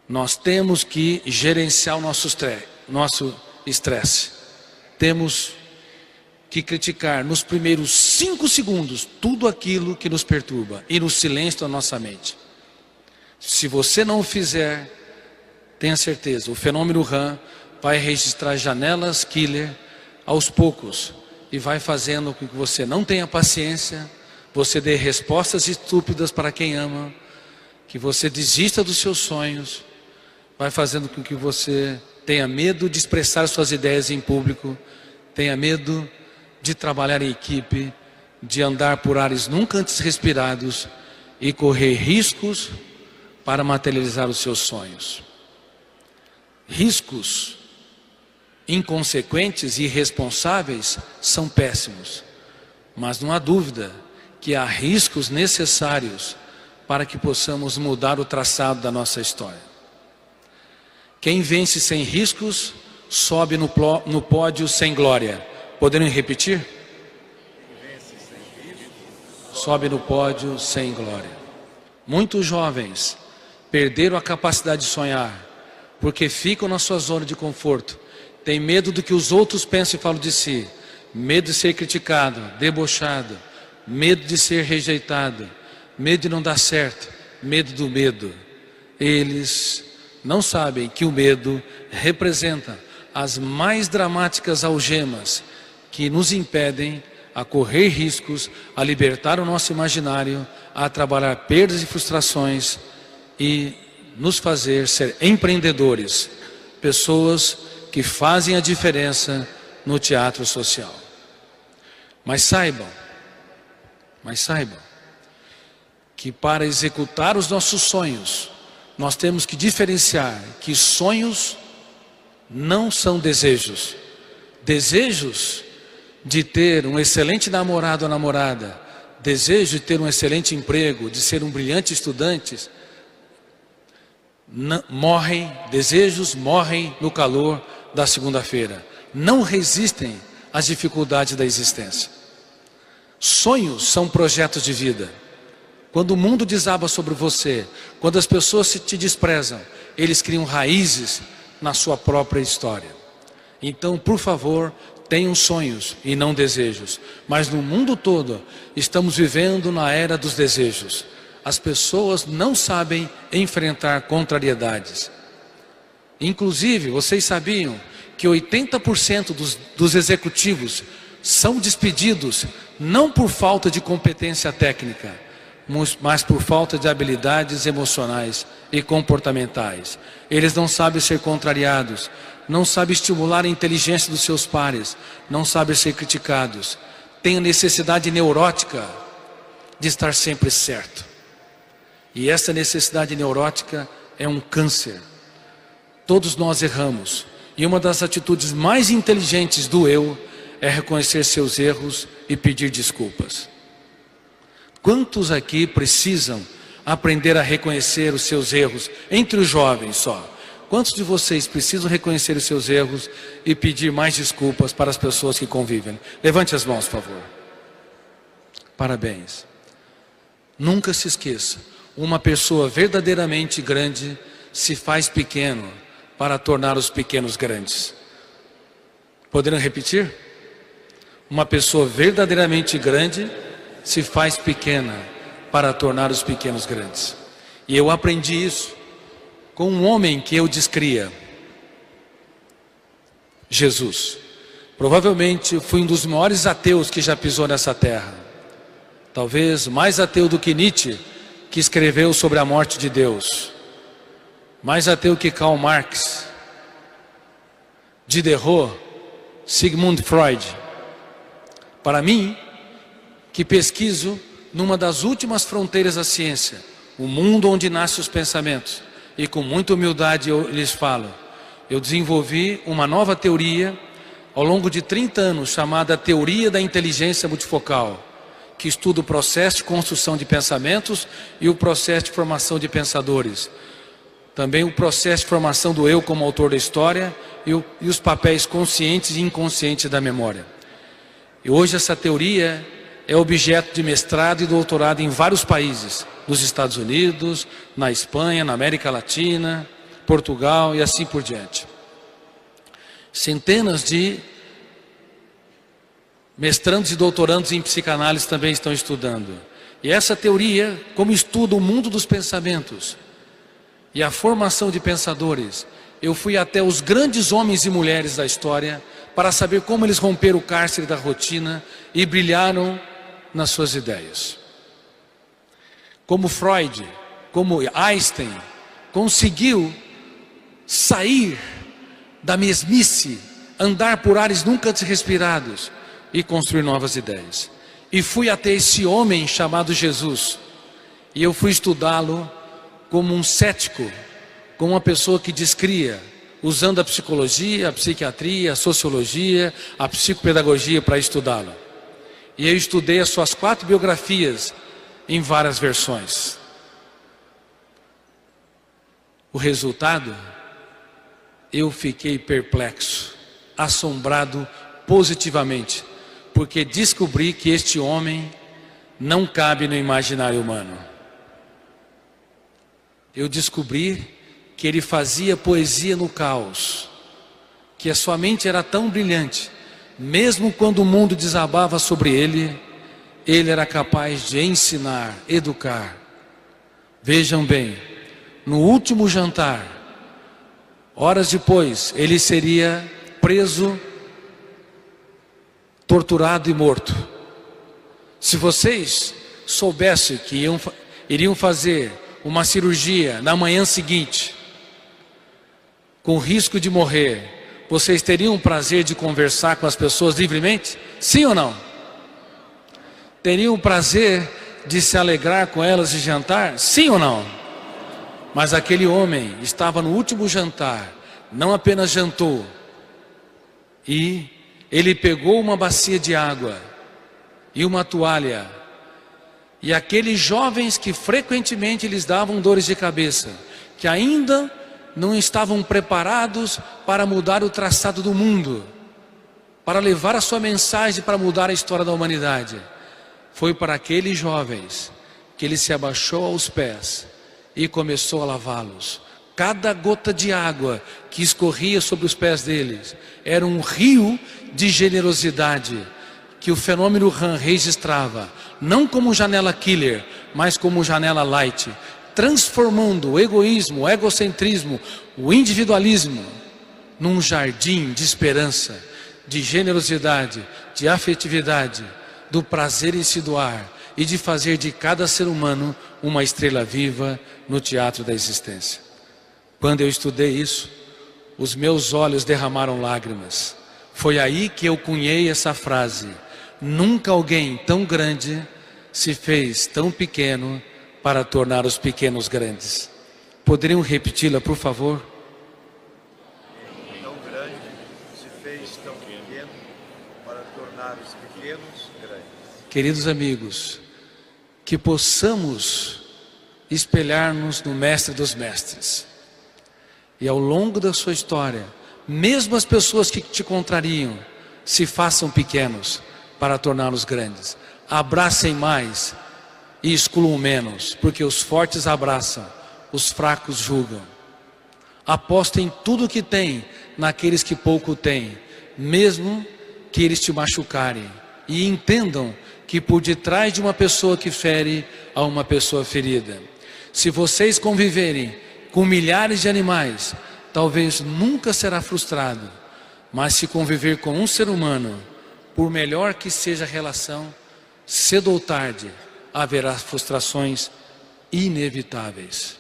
Nós temos que gerenciar o nosso estresse. Temos que criticar nos primeiros 5 segundos tudo aquilo que nos perturba e no silêncio da nossa mente. Se você não o fizer, tenha certeza, o fenômeno RAM vai registrar janelas killer aos poucos e vai fazendo com que você não tenha paciência, você dê respostas estúpidas para quem ama, que você desista dos seus sonhos, vai fazendo com que você tenha medo de expressar suas ideias em público, tenha medo de trabalhar em equipe, de andar por ares nunca antes respirados e correr riscos para materializar os seus sonhos. Riscos inconsequentes e irresponsáveis são péssimos, mas não há dúvida que há riscos necessários para que possamos mudar o traçado da nossa história. Quem vence sem riscos, sobe no pódio sem glória. Poderiam repetir? Sobe no pódio sem glória. Muitos jovens perderam a capacidade de sonhar, porque ficam na sua zona de conforto. Tem medo do que os outros pensam e falam de si. Medo de ser criticado, debochado. Medo de ser rejeitado. Medo de não dar certo. Medo do medo. Eles não sabem que o medo representa as mais dramáticas algemas que nos impedem a correr riscos, a libertar o nosso imaginário, a trabalhar perdas e frustrações e nos fazer ser empreendedores, pessoas que fazem a diferença no teatro social. Mas saibam que para executar os nossos sonhos, nós temos que diferenciar que sonhos não são desejos. Desejos de ter um excelente namorado ou namorada, desejo de ter um excelente emprego, de ser um brilhante estudante, desejos morrem no calor da segunda-feira. Não resistem às dificuldades da existência. Sonhos são projetos de vida. Quando o mundo desaba sobre você, quando as pessoas te desprezam, eles criam raízes na sua própria história. Então, por favor, tenham sonhos e não desejos. Mas no mundo todo, estamos vivendo na era dos desejos. As pessoas não sabem enfrentar contrariedades. Inclusive, vocês sabiam que 80% dos executivos são despedidos não por falta de competência técnica, mas por falta de habilidades emocionais e comportamentais. Eles não sabem ser contrariados, não sabem estimular a inteligência dos seus pares, não sabem ser criticados, têm a necessidade neurótica de estar sempre certo. E essa necessidade neurótica é um câncer. Todos nós erramos, e uma das atitudes mais inteligentes do eu é reconhecer seus erros e pedir desculpas. Quantos aqui precisam aprender a reconhecer os seus erros? Entre os jovens só. Quantos de vocês precisam reconhecer os seus erros e pedir mais desculpas para as pessoas que convivem? Levante as mãos, por favor. Parabéns. Nunca se esqueça, uma pessoa verdadeiramente grande se faz pequeno para tornar os pequenos grandes. Poderiam repetir? Uma pessoa verdadeiramente grande se faz pequena para tornar os pequenos grandes. E eu aprendi isso com um homem que eu descria, Jesus. Provavelmente fui um dos maiores ateus que já pisou nessa terra. Talvez mais ateu do que Nietzsche, que escreveu sobre a morte de Deus. Mais ateu que Karl Marx, Diderot, Sigmund Freud. Para mim, que pesquiso numa das últimas fronteiras da ciência, o mundo onde nascem os pensamentos, e com muita humildade eu lhes falo, eu desenvolvi uma nova teoria ao longo de 30 anos, chamada Teoria da Inteligência Multifocal, que estuda o processo de construção de pensamentos e o processo de formação de pensadores. Também o processo de formação do eu como autor da história e os papéis conscientes e inconscientes da memória. E hoje essa teoria é objeto de mestrado e doutorado em vários países, nos Estados Unidos, na Espanha, na América Latina, Portugal e assim por diante. Centenas de mestrandos e doutorandos em psicanálise também estão estudando. E essa teoria, como estuda o mundo dos pensamentos e a formação de pensadores, eu fui até os grandes homens e mulheres da história para saber como eles romperam o cárcere da rotina e brilharam nas suas ideias. Como Freud, como Einstein, conseguiu sair da mesmice, andar por ares nunca antes respirados e construir novas ideias. E fui até esse homem chamado Jesus, e eu fui estudá-lo como um cético, como uma pessoa que descria, usando a psicologia, a psiquiatria, a sociologia, a psicopedagogia para estudá-lo. E eu estudei as suas 4 biografias em várias versões. O resultado? Eu fiquei perplexo, assombrado positivamente, porque descobri que este homem não cabe no imaginário humano. Eu descobri que ele fazia poesia no caos, que a sua mente era tão brilhante, mesmo quando o mundo desabava sobre ele, ele era capaz de ensinar, educar. Vejam bem, no último jantar, horas depois, ele seria preso, torturado e morto. Se vocês soubessem que iriam fazer uma cirurgia na manhã seguinte, com risco de morrer, vocês teriam o prazer de conversar com as pessoas livremente? Sim ou não? Teriam o prazer de se alegrar com elas e jantar? Sim ou não? Mas aquele homem estava no último jantar, não apenas jantou, e ele pegou uma bacia de água e uma toalha, e aqueles jovens que frequentemente lhes davam dores de cabeça, que ainda não estavam preparados para mudar o traçado do mundo, para levar a sua mensagem para mudar a história da humanidade, foi para aqueles jovens que ele se abaixou aos pés e começou a lavá-los. Cada gota de água que escorria sobre os pés deles era um rio de generosidade que o fenômeno Han registrava, não como janela killer, mas como janela light, transformando o egoísmo, o egocentrismo, o individualismo num jardim de esperança, de generosidade, de afetividade, do prazer em se doar e de fazer de cada ser humano uma estrela viva no teatro da existência. Quando eu estudei isso, os meus olhos derramaram lágrimas. Foi aí que eu cunhei essa frase: nunca alguém tão grande se fez tão pequeno para tornar os pequenos grandes. Poderiam repeti-la, por favor? Tão grande se fez tão pequeno para tornar os pequenos grandes. Queridos amigos, que possamos espelhar-nos no Mestre dos Mestres. E ao longo da sua história, mesmo as pessoas que te contrariam, se façam pequenos para torná-los grandes. Abracem mais e excluam menos, porque os fortes abraçam, os fracos julgam. Apostem tudo o que têm naqueles que pouco têm, mesmo que eles te machucarem. E entendam que por detrás de uma pessoa que fere, há uma pessoa ferida. Se vocês conviverem com milhares de animais, talvez nunca será frustrado. Mas se conviver com um ser humano, por melhor que seja a relação, cedo ou tarde haverá frustrações inevitáveis.